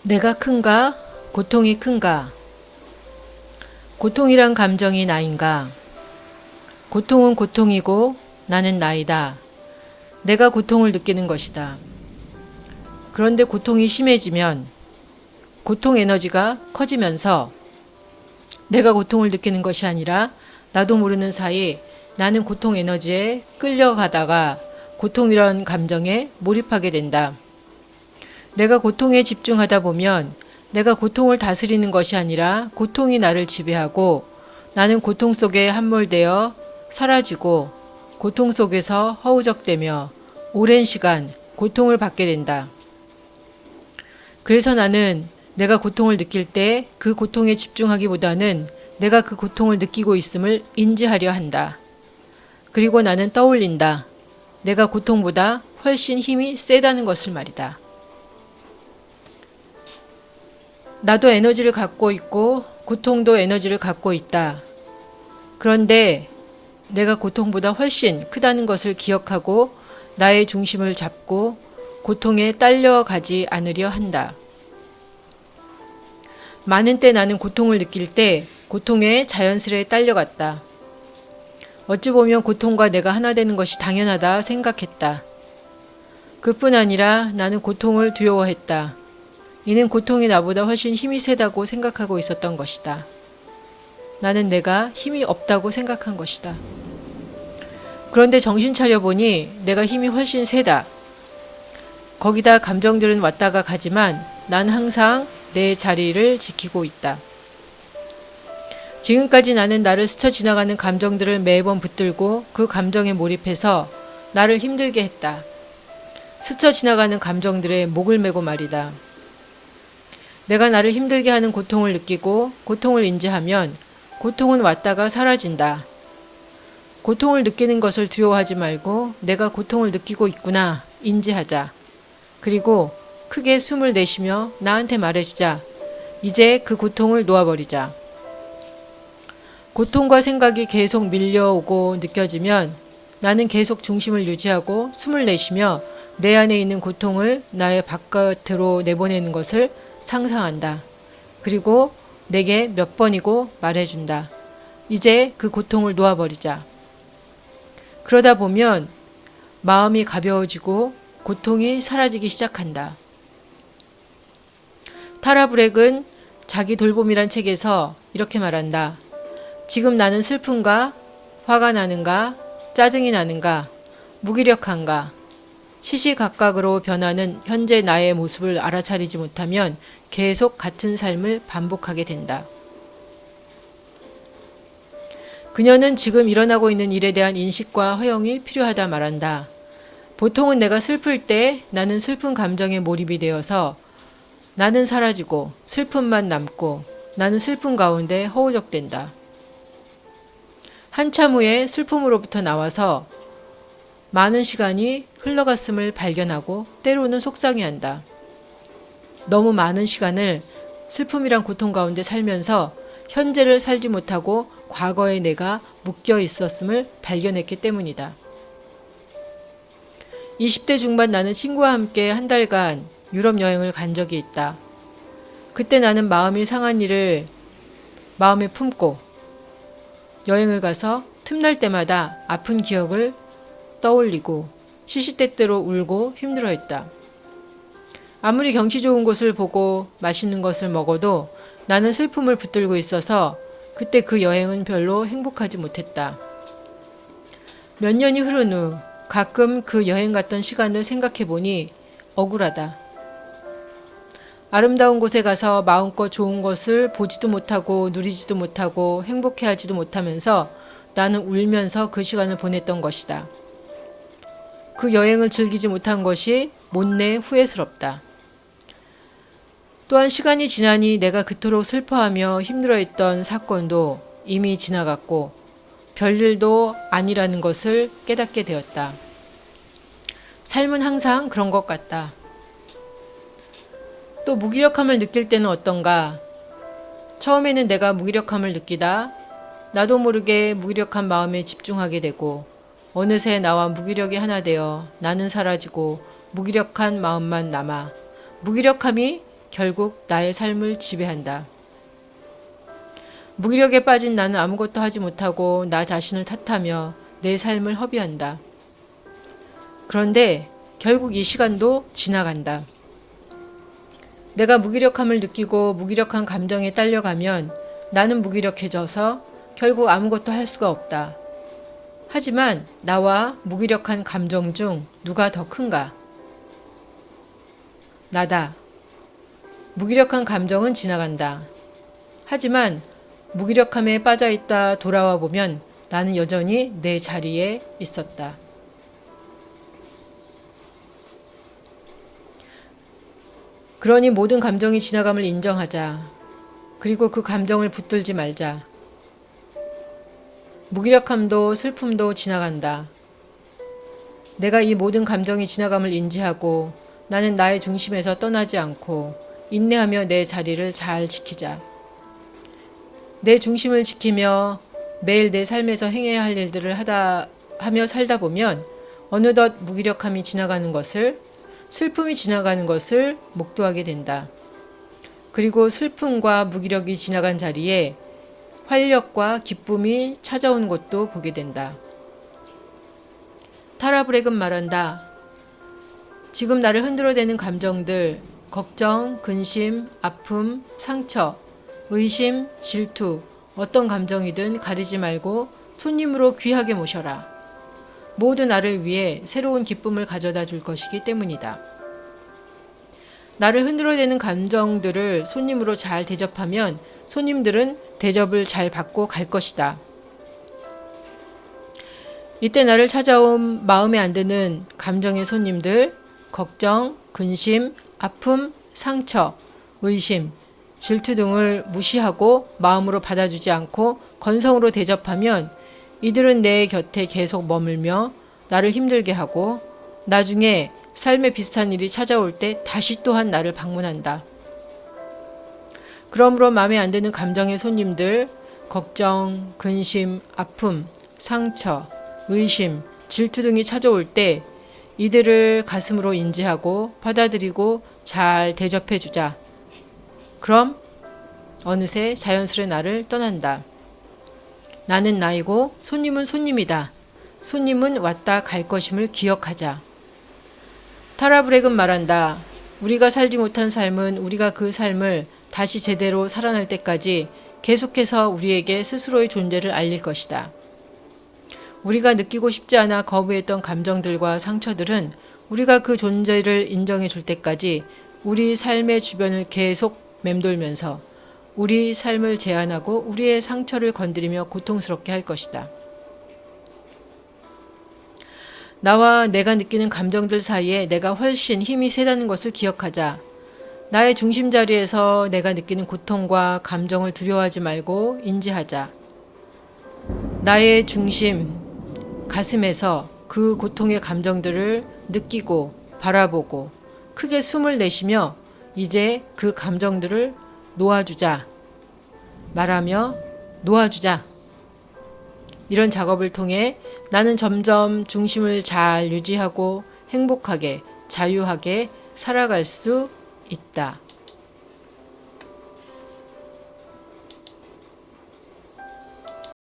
내가 큰가? 고통이 큰가? 고통이란 감정이 나인가? 고통은 고통이고 나는 나이다. 내가 고통을 느끼는 것이다. 그런데 고통이 심해지면 고통 에너지가 커지면서 내가 고통을 느끼는 것이 아니라 나도 모르는 사이 나는 고통 에너지에 끌려가다가 고통이란 감정에 몰입하게 된다. 내가 고통에 집중하다 보면 내가 고통을 다스리는 것이 아니라 고통이 나를 지배하고 나는 고통 속에 함몰되어 사라지고 고통 속에서 허우적대며 오랜 시간 고통을 받게 된다. 그래서 나는 내가 고통을 느낄 때 그 고통에 집중하기보다는 내가 그 고통을 느끼고 있음을 인지하려 한다. 그리고 나는 떠올린다. 내가 고통보다 훨씬 힘이 세다는 것을 말이다. 나도 에너지를 갖고 있고 고통도 에너지를 갖고 있다. 그런데 내가 고통보다 훨씬 크다는 것을 기억하고 나의 중심을 잡고 고통에 딸려가지 않으려 한다. 많은 때 나는 고통을 느낄 때 고통에 자연스레 딸려갔다. 어찌 보면 고통과 내가 하나 되는 것이 당연하다 생각했다. 그뿐 아니라 나는 고통을 두려워했다. 이는 고통이 나보다 훨씬 힘이 세다고 생각하고 있었던 것이다. 나는 내가 힘이 없다고 생각한 것이다. 그런데 정신 차려 보니 내가 힘이 훨씬 세다. 거기다 감정들은 왔다가 가지만 난 항상 내 자리를 지키고 있다. 지금까지 나는 나를 스쳐 지나가는 감정들을 매번 붙들고 그 감정에 몰입해서 나를 힘들게 했다. 스쳐 지나가는 감정들에 목을 메고 말이다. 내가 나를 힘들게 하는 고통을 느끼고 고통을 인지하면 고통은 왔다가 사라진다. 고통을 느끼는 것을 두려워하지 말고 내가 고통을 느끼고 있구나 인지하자. 그리고 크게 숨을 내쉬며 나한테 말해주자. 이제 그 고통을 놓아버리자. 고통과 생각이 계속 밀려오고 느껴지면 나는 계속 중심을 유지하고 숨을 내쉬며 내 안에 있는 고통을 나의 바깥으로 내보내는 것을 상상한다. 그리고 내게 몇 번이고 말해준다. 이제 그 고통을 놓아버리자. 그러다 보면 마음이 가벼워지고 고통이 사라지기 시작한다. 타라 브렉은 자기 돌봄이란 책에서 이렇게 말한다. 지금 나는 슬픈가? 화가 나는가? 짜증이 나는가? 무기력한가? 시시각각으로 변하는 현재 나의 모습을 알아차리지 못하면 계속 같은 삶을 반복하게 된다. 그녀는 지금 일어나고 있는 일에 대한 인식과 허용이 필요하다 말한다. 보통은 내가 슬플 때 나는 슬픈 감정에 몰입이 되어서 나는 사라지고 슬픔만 남고 나는 슬픔 가운데 허우적댄다. 한참 후에 슬픔으로부터 나와서 많은 시간이 흘러갔음을 발견하고 때로는 속상해한다. 너무 많은 시간을 슬픔이란 고통 가운데 살면서 현재를 살지 못하고 과거에 내가 묶여 있었음을 발견했기 때문이다. 20대 중반 나는 친구와 함께 한 달간 유럽 여행을 간 적이 있다. 그때 나는 마음이 상한 일을 마음에 품고 여행을 가서 틈날 때마다 아픈 기억을 떠올리고 시시때때로 울고 힘들어했다. 아무리 경치 좋은 곳을 보고 맛있는 것을 먹어도 나는 슬픔을 붙들고 있어서 그때 그 여행은 별로 행복하지 못했다. 몇 년이 흐른 후 가끔 그 여행 갔던 시간을 생각해 보니 억울하다. 아름다운 곳에 가서 마음껏 좋은 것을 보지도 못하고 누리지도 못하고 행복해하지도 못하면서 나는 울면서 그 시간을 보냈던 것이다. 그 여행을 즐기지 못한 것이 못내 후회스럽다. 또한 시간이 지나니 내가 그토록 슬퍼하며 힘들어했던 사건도 이미 지나갔고 별일도 아니라는 것을 깨닫게 되었다. 삶은 항상 그런 것 같다. 또 무기력함을 느낄 때는 어떤가? 처음에는 내가 무기력함을 느끼다 나도 모르게 무기력한 마음에 집중하게 되고 어느새 나와 무기력이 하나 되어 나는 사라지고 무기력한 마음만 남아 무기력함이 결국 나의 삶을 지배한다. 무기력에 빠진 나는 아무것도 하지 못하고 나 자신을 탓하며 내 삶을 허비한다. 그런데 결국 이 시간도 지나간다. 내가 무기력함을 느끼고 무기력한 감정에 딸려가면 나는 무기력해져서 결국 아무것도 할 수가 없다. 하지만 나와 무기력한 감정 중 누가 더 큰가? 나다. 무기력한 감정은 지나간다. 하지만 무기력함에 빠져있다 돌아와 보면 나는 여전히 내 자리에 있었다. 그러니 모든 감정이 지나감을 인정하자. 그리고 그 감정을 붙들지 말자. 무기력함도 슬픔도 지나간다. 내가 이 모든 감정이 지나감을 인지하고 나는 나의 중심에서 떠나지 않고 인내하며 내 자리를 잘 지키자. 내 중심을 지키며 매일 내 삶에서 행해야 할 일들을 하며 살다 보면 어느덧 무기력함이 지나가는 것을, 슬픔이 지나가는 것을 목도하게 된다. 그리고 슬픔과 무기력이 지나간 자리에 활력과 기쁨이 찾아온 것도 보게 된다. 타라 브렉은 말한다. 지금 나를 흔들어대는 감정들, 걱정, 근심, 아픔, 상처, 의심, 질투, 어떤 감정이든 가리지 말고 손님으로 귀하게 모셔라. 모두 나를 위해 새로운 기쁨을 가져다 줄 것이기 때문이다. 나를 흔들어대는 감정들을 손님으로 잘 대접하면 손님들은 대접을 잘 받고 갈 것이다. 이때 나를 찾아온 마음에 안 드는 감정의 손님들, 걱정, 근심, 아픔, 상처, 의심, 질투 등을 무시하고 마음으로 받아주지 않고 건성으로 대접하면 이들은 내 곁에 계속 머물며 나를 힘들게 하고 나중에 삶에 비슷한 일이 찾아올 때 다시 또한 나를 방문한다. 그러므로 마음에 안 드는 감정의 손님들, 걱정, 근심, 아픔, 상처, 의심, 질투 등이 찾아올 때 이들을 가슴으로 인지하고 받아들이고 잘 대접해주자. 그럼 어느새 자연스레 나를 떠난다. 나는 나이고 손님은 손님이다. 손님은 왔다 갈 것임을 기억하자. 타라 브렉은 말한다. 우리가 살지 못한 삶은 우리가 그 삶을 다시 제대로 살아날 때까지 계속해서 우리에게 스스로의 존재를 알릴 것이다. 우리가 느끼고 싶지 않아 거부했던 감정들과 상처들은 우리가 그 존재를 인정해 줄 때까지 우리 삶의 주변을 계속 맴돌면서 우리 삶을 제한하고 우리의 상처를 건드리며 고통스럽게 할 것이다. 나와 내가 느끼는 감정들 사이에 내가 훨씬 힘이 세다는 것을 기억하자. 나의 중심 자리에서 내가 느끼는 고통과 감정을 두려워하지 말고 인지하자. 나의 중심, 가슴에서 그 고통의 감정들을 느끼고 바라보고 크게 숨을 내쉬며 이제 그 감정들을 놓아주자. 말하며 놓아주자. 이런 작업을 통해 나는 점점 중심을 잘 유지하고 행복하게, 자유하게 살아갈 수 있다.